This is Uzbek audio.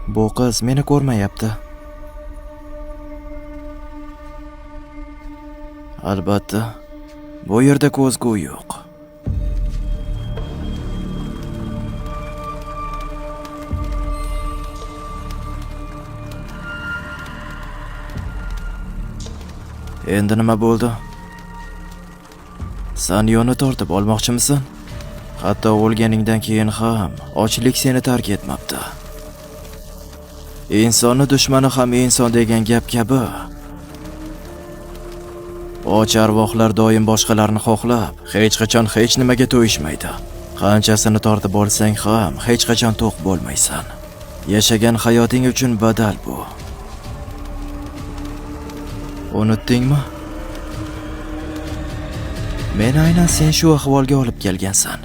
Bu qiz meni ko'rmayapti. Albatta, bu yerda ko'zgu yo'q. Endi nima bo'ldi? Sanyoni tortib olmoqchimisan? Hatto o'lganingdan keyin ham ochlik seni tark etmabdi. Insonni dushmani ham inson degan gap kabi. Och arvohlar doim boshqalarni xohlab, hech qachon hech nimaga to'yishmaydi. Qanchasini tortib olsang ham hech qachon to'q bo'lmaysan. Yashagan hayoting uchun badal bu. Unutdingmi? Meni aynan sen shu ahvolga olib kelgansan.